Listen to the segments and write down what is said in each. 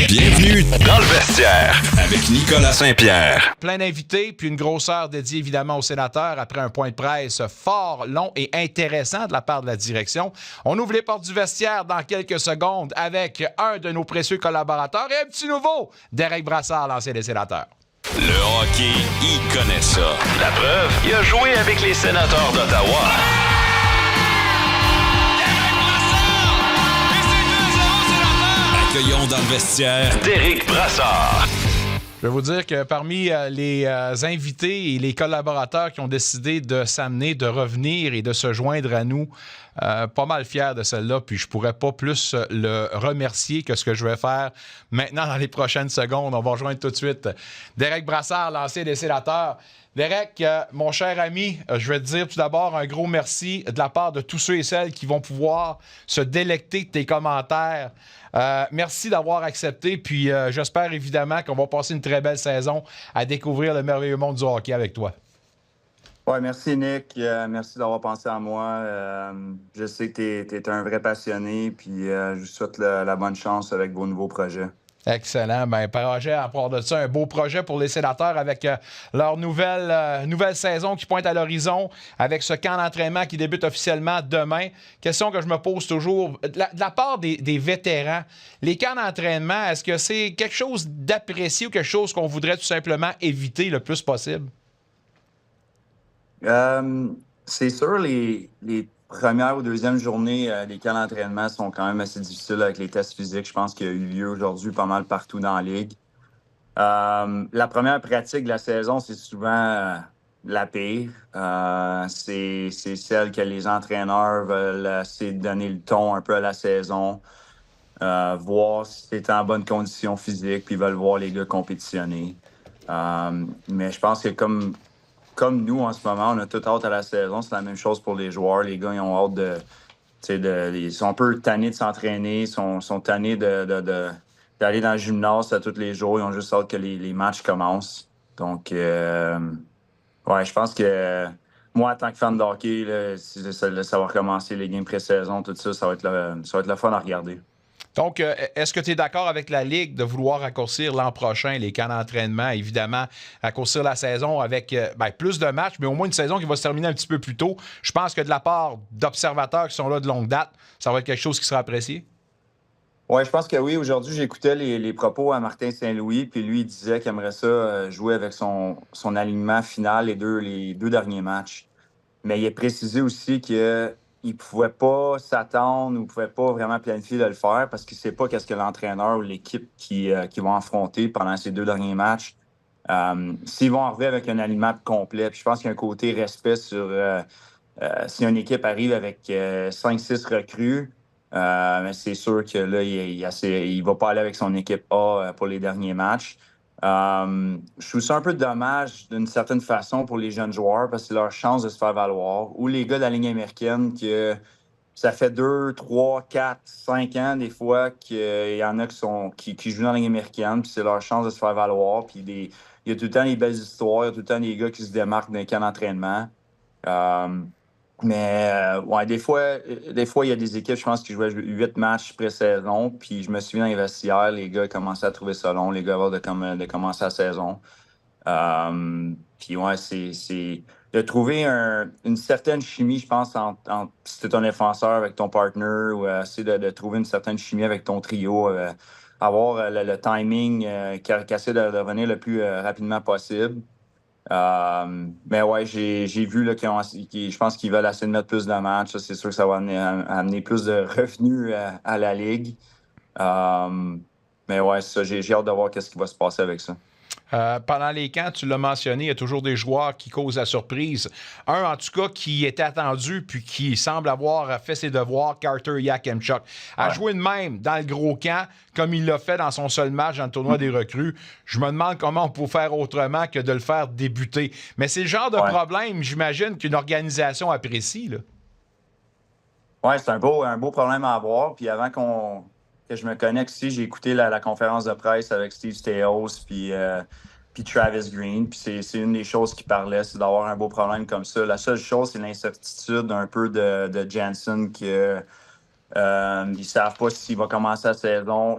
Bienvenue dans le vestiaire avec Nicolas Saint-Pierre. Plein d'invités, puis une grosse heure dédiée évidemment aux sénateurs après un point de presse fort, long et intéressant de la part de la direction. On ouvre les portes du vestiaire dans quelques secondes avec un de nos précieux collaborateurs et un petit nouveau, Derek Brassard, l'ancien des sénateurs. Le hockey, il connaît ça. La preuve, il a joué avec les sénateurs d'Ottawa. Accueillons dans le vestiaire Derek Brassard. Je vais vous dire que parmi les invités et les collaborateurs qui ont décidé de s'amener, de revenir et de se joindre à nous, pas mal fier de celle-là, puis je pourrais pas plus le remercier que ce que je vais faire maintenant dans les prochaines secondes. On va rejoindre tout de suite Derek Brassard, l'ancien des sénateurs. Derek, mon cher ami, je vais te dire tout d'abord un gros merci de la part de tous ceux et celles qui vont pouvoir se délecter de tes commentaires. Merci d'avoir accepté, puis j'espère évidemment qu'on va passer une très belle saison à découvrir le merveilleux monde du hockey avec toi. Ouais, merci Nick, merci d'avoir pensé à moi. Je sais que tu es un vrai passionné, puis je vous souhaite la bonne chance avec vos nouveaux projets. Excellent. Ben, projet, à part de ça, un beau projet pour les sénateurs avec leur nouvelle saison qui pointe à l'horizon, avec ce camp d'entraînement qui débute officiellement demain. Question que je me pose toujours. De la part des vétérans, les camps d'entraînement, est-ce que c'est quelque chose d'apprécié ou quelque chose qu'on voudrait tout simplement éviter le plus possible? C'est sûr, les première ou deuxième journée, les camps d'entraînement sont quand même assez difficiles avec les tests physiques. Je pense qu'il y a eu lieu aujourd'hui pas mal partout dans la ligue. La première pratique de la saison, c'est souvent la pire. C'est celle que les entraîneurs veulent essayer de donner le ton un peu à la saison, voir si c'est en bonne condition physique, puis ils veulent voir les gars compétitionner. Mais je pense que comme nous, en ce moment, on a tout hâte à la saison. C'est la même chose pour les joueurs. Les gars, ils ont hâte ils sont un peu tannés de s'entraîner. Ils sont tannés d'aller dans le gymnase à tous les jours. Ils ont juste hâte que les matchs commencent. Donc, ouais, je pense que moi, en tant que fan de hockey, là, ça va recommencer les games pré-saison, tout ça, ça va être le fun à regarder. Donc, est-ce que tu es d'accord avec la Ligue de vouloir raccourcir l'an prochain les camps d'entraînement, évidemment, raccourcir la saison avec plus de matchs, mais au moins une saison qui va se terminer un petit peu plus tôt? Je pense que de la part d'observateurs qui sont là de longue date, ça va être quelque chose qui sera apprécié? Oui, je pense que oui. Aujourd'hui, j'écoutais les propos à Martin Saint-Louis, puis lui, il disait qu'il aimerait ça jouer avec son alignement final les deux derniers matchs. Mais il a précisé aussi qu'il ne pouvait pas s'attendre ou ne pouvait pas vraiment planifier de le faire parce qu'il ne sait pas qu'est-ce que l'entraîneur ou l'équipe qui vont affronter pendant ces deux derniers matchs, s'ils vont arriver avec un alignement complet. Puis je pense qu'il y a un côté respect sur si une équipe arrive avec 5-6 recrues, mais c'est sûr que là, il ne va pas aller avec son équipe A pour les derniers matchs. Je trouve ça un peu dommage d'une certaine façon pour les jeunes joueurs parce que c'est leur chance de se faire valoir. Ou les gars de la ligne américaine que ça fait 2, 3, 4, 5 ans des fois qu'il y en a qui jouent dans la ligne américaine, puis c'est leur chance de se faire valoir. Puis il y a tout le temps des belles histoires, il y a tout le temps des gars qui se démarquent dans les camps d'entraînement. Ouais, des fois, il y a des équipes, je pense, qui jouaient 8 matchs pré-saison. Puis je me souviens dans les vestiaires, les gars commençaient à trouver ça long, les gars avant de commencer la saison. Puis ouais, c'est de trouver une certaine chimie, je pense, si tu es un défenseur avec ton partner ou essayer de trouver une certaine chimie avec ton trio, avoir le timing qui essaie de revenir le plus rapidement possible. Mais ouais, j'ai vu là, je pense qu'ils veulent essayer de mettre plus de matchs. Ça, c'est sûr que ça va amener plus de revenus à la Ligue. Mais ouais, ça, j'ai hâte de voir ce qui va se passer avec ça. Pendant les camps, tu l'as mentionné, il y a toujours des joueurs qui causent la surprise. Un, en tout cas, qui était attendu puis qui semble avoir fait ses devoirs, Carter Yakemchuk. A joué de même dans le gros camp, comme il l'a fait dans son seul match dans le tournoi des recrues. Je me demande comment on peut faire autrement que de le faire débuter. Mais c'est le genre de problème, j'imagine, qu'une organisation apprécie, là. Oui, c'est un beau problème à avoir. Puis avant que je me connecte ici, j'ai écouté la conférence de presse avec Steve Staios puis Travis Green. Puis c'est une des choses qu'il parlait, c'est d'avoir un beau problème comme ça. La seule chose, c'est l'incertitude un peu de Jansen qu'ils ne savent pas s'il va commencer la saison.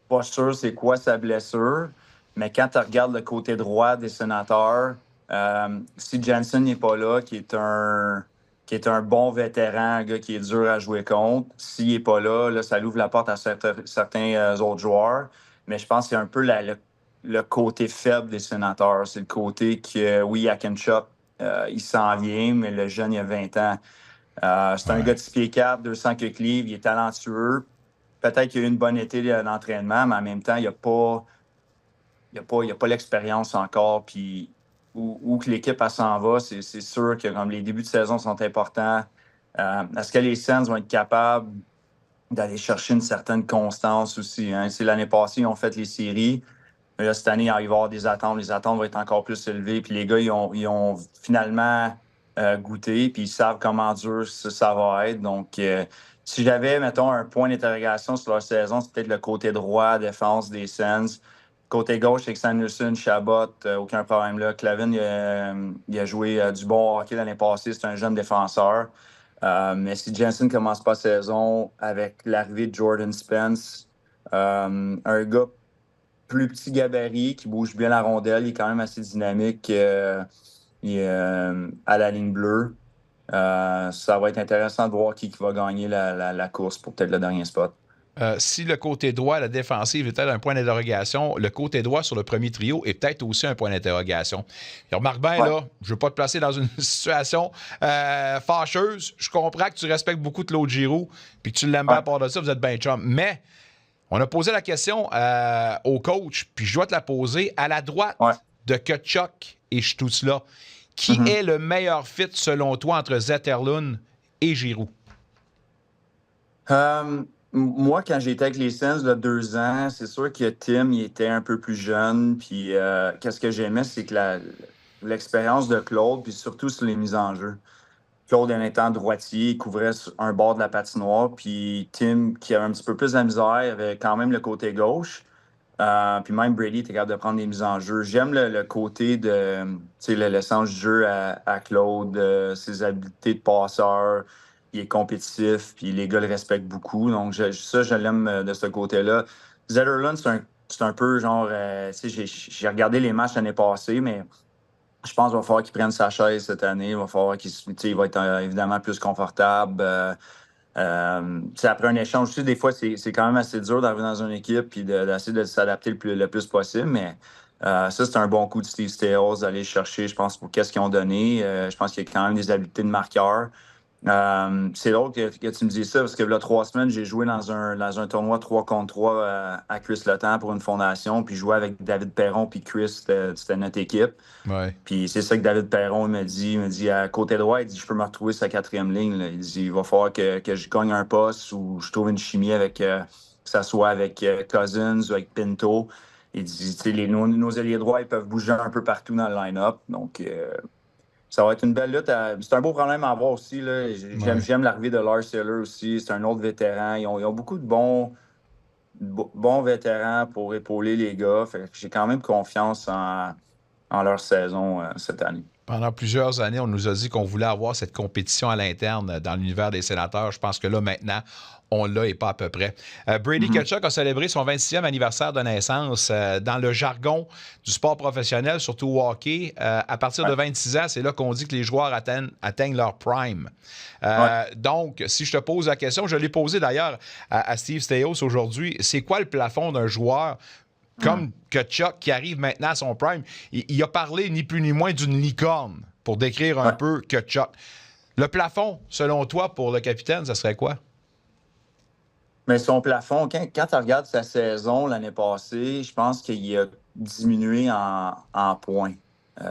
pas sûr c'est quoi sa blessure. Mais quand tu regardes le côté droit des Sénateurs, si Jansen n'est pas là, qui est un bon vétéran, un gars qui est dur à jouer contre, s'il n'est pas là, là, ça ouvre la porte à certains autres joueurs. Mais je pense que c'est un peu le côté faible des Sénateurs. C'est le côté que, oui, Akinchuk, il s'en vient, mais le jeune, il a 20 ans. C'est un gars de 6 pieds 4, 200 quelques livres, il est talentueux. Peut-être qu'il a eu une bonne été d'entraînement, mais en même temps, il a pas l'expérience encore. Puis où que l'équipe s'en va, c'est sûr que comme les débuts de saison sont importants. Est-ce que les Sens vont être capables d'aller chercher une certaine constance aussi? Hein? C'est l'année passée, ils ont fait les séries. Mais là, cette année, il va y avoir des attentes. Les attentes vont être encore plus élevées. Puis les gars, ils ont finalement goûté, puis ils savent comment dur ça va être. Donc, si j'avais, mettons, un point d'interrogation sur leur saison, c'est peut-être le côté droit, défense des Sens. Côté gauche, c'est que Sanderson, Chabot, aucun problème là. Clavin, il a joué du bon hockey l'année passée. C'est un jeune défenseur. Mais si Jensen ne commence pas la saison avec l'arrivée de Jordan Spence, un gars plus petit gabarit, qui bouge bien la rondelle, il est quand même assez dynamique à la ligne bleue. Ça va être intéressant de voir qui va gagner la course pour peut-être le dernier spot. Si le côté droit, la défensive est peut-être un point d'interrogation, le côté droit sur le premier trio est peut-être aussi un point d'interrogation. Et remarque bien, là, je ne veux pas te placer dans une situation fâcheuse. Je comprends que tu respectes beaucoup Claude Giroux puis que tu l'aimes bien à part de ça, vous êtes bien chum. Mais on a posé la question au coach, puis je dois te la poser. À la droite de Tkachuk et Stützle, qui est le meilleur fit selon toi entre Zetterlund et Giroux? Moi, quand j'étais avec les Sens il y a 2 ans, c'est sûr que Tim, il était un peu plus jeune. Puis, qu'est-ce que j'aimais, c'est que l'expérience de Claude, puis surtout sur les mises en jeu. Claude, en étant droitier, il couvrait un bord de la patinoire. Puis, Tim, qui avait un petit peu plus de la misère, avait quand même le côté gauche. Puis même Brady était capable de prendre des mises en jeu. J'aime le côté de, le sens du jeu à Claude, ses habiletés de passeur. Il est compétitif, puis les gars le respectent beaucoup. Donc, je l'aime de ce côté-là. Zetterlund, c'est un peu genre, j'ai regardé les matchs l'année passée, mais je pense qu'il va falloir qu'il prenne sa chaise cette année. Il va falloir il va être évidemment plus confortable. Après un échange aussi, des fois, c'est quand même assez dur d'arriver dans une équipe et d'essayer de s'adapter le plus possible. Mais ça, c'est un bon coup de Steve Staios d'aller chercher, je pense, pour qu'est-ce qu'ils ont donné. Je pense qu'il y a quand même des habiletés de marqueur. C'est drôle que tu me dises ça parce que là, 3 semaines, j'ai joué dans un tournoi 3 contre 3 à Chris Letang pour une fondation. Puis je jouais avec David Perron puis Chris, c'était notre équipe. Ouais. Puis c'est ça que David Perron il me dit à côté droit, il dit je peux me retrouver sa 4e ligne. Là. Il dit il va falloir que je gagne un poste ou je trouve une chimie avec que ça soit avec Cousins ou avec Pinto. Il dit nos ailiers droits, ils peuvent bouger un peu partout dans le line-up. Donc ça va être une belle lutte. C'est un beau problème à avoir aussi. Là. J'aime l'arrivée de Lars Eller aussi. C'est un autre vétéran. Ils ont beaucoup de bons vétérans pour épauler les gars. Fait que j'ai quand même confiance en leur saison cette année. Pendant plusieurs années, on nous a dit qu'on voulait avoir cette compétition à l'interne dans l'univers des sénateurs. Je pense que là, maintenant, on l'a et pas à peu près. Brady Tkachuk a célébré son 26e anniversaire de naissance. Dans le jargon du sport professionnel, surtout au hockey, à partir de 26 ans, c'est là qu'on dit que les joueurs atteignent leur prime. Donc, si je te pose la question, je l'ai posée d'ailleurs à Steve Staios aujourd'hui, c'est quoi le plafond d'un joueur comme Tkachuk qui arrive maintenant à son prime? Il a parlé ni plus ni moins d'une licorne pour décrire un peu Tkachuk. Le plafond, selon toi, pour le capitaine, ça serait quoi? Mais son plafond, quand tu regardes sa saison l'année passée, je pense qu'il a diminué en points.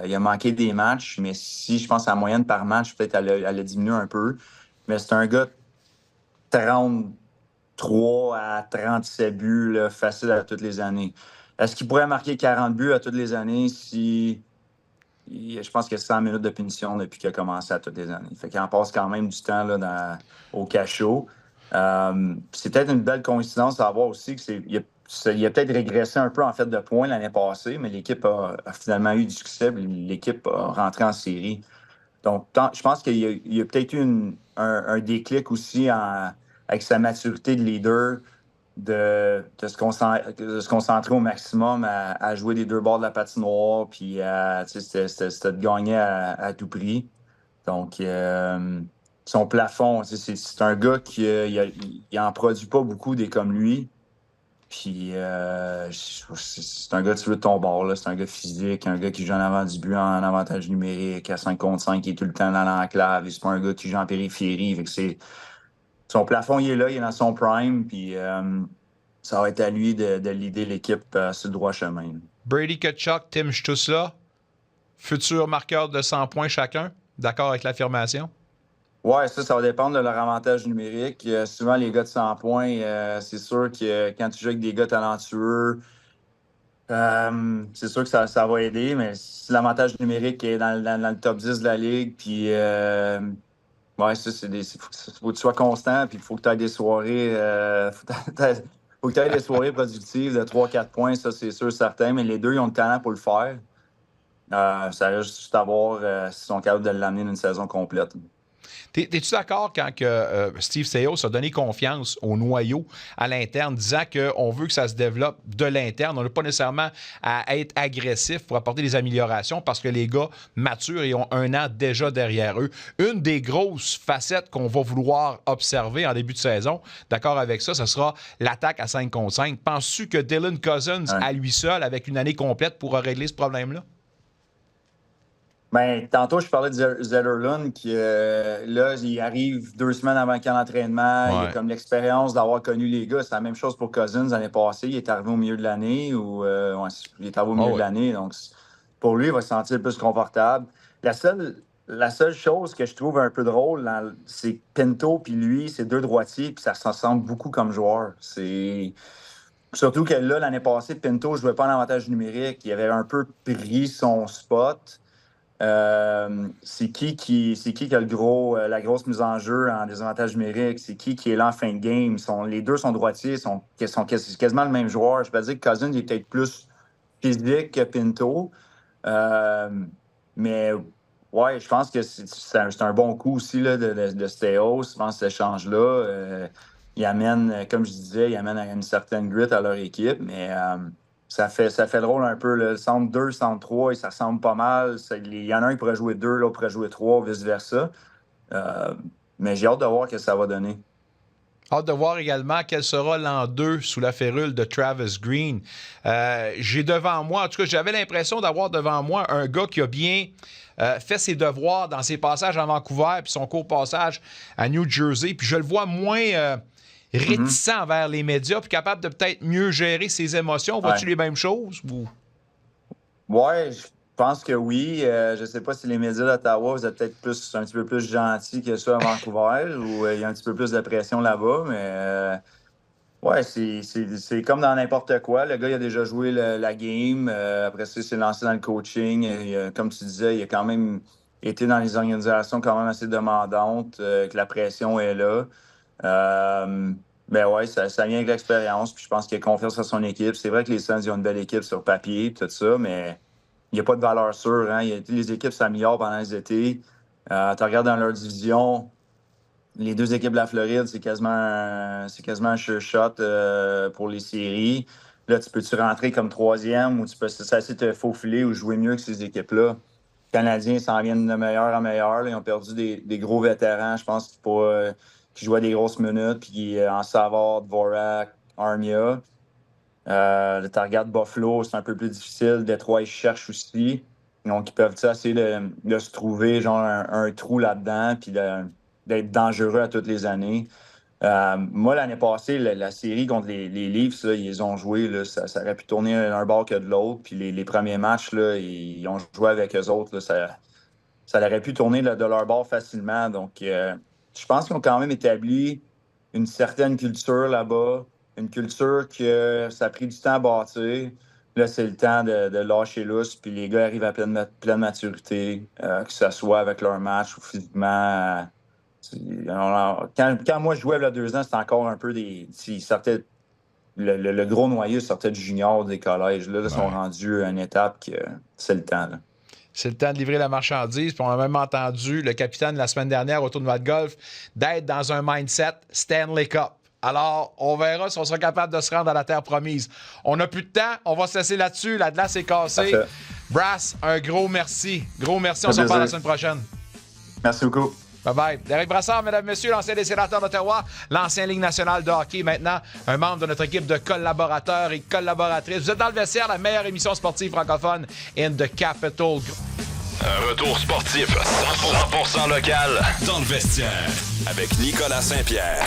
Il a manqué des matchs, mais si je pense à la moyenne par match, peut-être elle a diminué un peu. Mais c'est un gars de 33 à 37 buts là, facile à toutes les années. Est-ce qu'il pourrait marquer 40 buts à toutes les années si... Je pense qu'il y a 100 minutes de punition depuis qu'il a commencé à toutes les années. Fait qu'il en passe quand même du temps là, au cachot. C'est peut-être une belle coïncidence à voir aussi qu'il a peut-être régressé un peu en fait de points l'année passée, mais l'équipe a finalement eu du succès. L'équipe a rentré en série. Donc, je pense qu'il y a peut-être eu un déclic aussi avec sa maturité de leader, se concentrer au maximum à jouer des deux bords de la patinoire, puis c'était de gagner à tout prix. Donc, son plafond, c'est un gars qui il en produit pas beaucoup des comme lui. Puis, c'est un gars que tu veux de ton bord, là. C'est un gars physique, un gars qui joue en avant du but en avantage numérique, à 5 contre 5, qui est tout le temps dans l'enclave. C'est pas un gars qui joue en périphérie. Fait que son plafond, il est là, il est dans son prime. Puis, ça va être à lui de leader l'équipe sur le droit chemin. Brady Tkachuk, Tim Stützle, futur marqueur de 100 points chacun. D'accord avec l'affirmation? Ouais, ça va dépendre de leur avantage numérique. Souvent, les gars de 100 points, c'est sûr que quand tu joues avec des gars talentueux, c'est sûr que ça va aider, mais si l'avantage numérique est dans le top 10 de la ligue, puis ouais, ça, faut que tu sois constant, puis il faut que tu aies des soirées. Faut que tu aies des soirées productives de 3-4 points, ça c'est sûr, certain, mais les deux, ils ont le talent pour le faire. Ça reste juste à voir s'ils sont capables de l'amener d'une saison complète. T'es-tu d'accord quand que, Steve Staios a donné confiance au noyau à l'interne, disant qu'on veut que ça se développe de l'interne? On n'a pas nécessairement à être agressif pour apporter des améliorations parce que les gars maturent et ont 1 an déjà derrière eux. Une des grosses facettes qu'on va vouloir observer en début de saison, d'accord avec ça, ce sera l'attaque à 5 contre 5. Penses-tu que Dylan Cousins, à lui seul, avec une année complète, pourra régler ce problème-là? Ben, tantôt, je parlais de Zetterlund qui, là, il arrive 2 semaines avant le camp d'entraînement. Ouais. Il a comme l'expérience d'avoir connu les gars. C'est la même chose pour Cousins l'année passée. Il est arrivé au milieu de l'année il est arrivé au milieu de l'année. Donc, pour lui, il va se sentir plus confortable. La seule chose que je trouve un peu drôle, c'est que Pinto puis lui, c'est 2 droitiers, puis ça se ressemble beaucoup comme joueur. Surtout que là, l'année passée, Pinto ne jouait pas en avantage numérique. Il avait un peu pris son spot. C'est qui a la grosse mise en jeu en désavantage numérique? C'est qui est là en fin de game? Les deux sont droitiers, sont quasiment le même joueur. Je peux dire que Cousins est peut-être plus physique que Pinto. Mais ouais, je pense que c'est un bon coup aussi là, de Staios. Je pense que cet échange-là, il amène, comme je disais, une certaine grit à leur équipe, mais ça fait drôle un peu. Le centre 2, centre 3, ça ressemble pas mal. Il y en a un qui pourrait jouer 2, l'autre pourrait jouer 3, vice-versa. Mais j'ai hâte de voir ce que ça va donner. Hâte de voir également quel sera l'an 2 sous la férule de Travis Green. J'ai devant moi, en tout cas, j'avais l'impression d'avoir devant moi un gars qui a bien fait ses devoirs dans ses passages à Vancouver puis son court passage à New Jersey. Puis je le vois moins réticent envers les médias puis capable de peut-être mieux gérer ses émotions. Vois-tu les mêmes choses? Ou... Ouais, je pense que oui. Je ne sais pas si les médias d'Ottawa, vous êtes peut-être un petit peu plus gentils que ça à Vancouver ou il y a un petit peu plus de pression là-bas, mais ouais, c'est comme dans n'importe quoi. Le gars, il a déjà joué la game. Après ça, il s'est lancé dans le coaching. Comme tu disais, il a quand même été dans les organisations quand même assez demandantes, que la pression est là. Ben ouais, ça vient avec l'expérience. Puis je pense qu'il a confiance à son équipe. C'est vrai que les Sens, ils ont une belle équipe sur papier, tout ça, mais il n'y a pas de valeur sûre. Hein? Les équipes s'améliorent pendant les étés. Tu regardes dans leur division, les 2 équipes de la Floride, c'est quasiment un sure shot pour les séries. Là, tu peux-tu rentrer comme 3e ou tu peux essayer de te faufiler ou jouer mieux que ces équipes-là? Les Canadiens s'en viennent de meilleur en meilleur. Là. Ils ont perdu des gros vétérans, je pense, qui jouaient des grosses minutes, puis en Savard, Dvorak, Armia. Tu regardes Buffalo, c'est un peu plus difficile. Détroit, ils cherchent aussi. Donc, ils peuvent essayer de se trouver genre un trou là-dedans, puis d'être dangereux à toutes les années. Moi, l'année passée, la série contre les Leafs, là, ils les ont joué. Là, ça aurait pu tourner d'un bord que de l'autre. Puis les premiers matchs, là, ils ont joué avec eux autres. Là, ça aurait pu tourner de leur bord facilement. Donc, je pense qu'ils ont quand même établi une certaine culture là-bas. Une culture que ça a pris du temps à bâtir. Là, c'est le temps de lâcher lousse. Puis les gars arrivent à pleine maturité, que ce soit avec leur match ou physiquement. Quand moi je jouais il y a 2 ans, c'était encore un peu le gros noyau sortait du junior des collèges. Là, ils sont rendus à une étape que c'est le temps. Là. C'est le temps de livrer la marchandise. Puis on a même entendu le capitaine la semaine dernière au tournoi de golf d'être dans un mindset Stanley Cup. Alors, on verra si on sera capable de se rendre à la terre promise. On n'a plus de temps. On va se laisser là-dessus. La glace est cassée. Parfait. Brass, un gros merci. Gros merci. On se reparle la semaine prochaine. Merci beaucoup. Bye-bye. Derek Brassard, mesdames, messieurs, l'ancien des Sénateurs d'Ottawa, l'ancien Ligue nationale de hockey, maintenant un membre de notre équipe de collaborateurs et collaboratrices. Vous êtes dans le vestiaire, la meilleure émission sportive francophone in the capital. Un retour sportif 100% local dans le vestiaire avec Nicolas Saint-Pierre.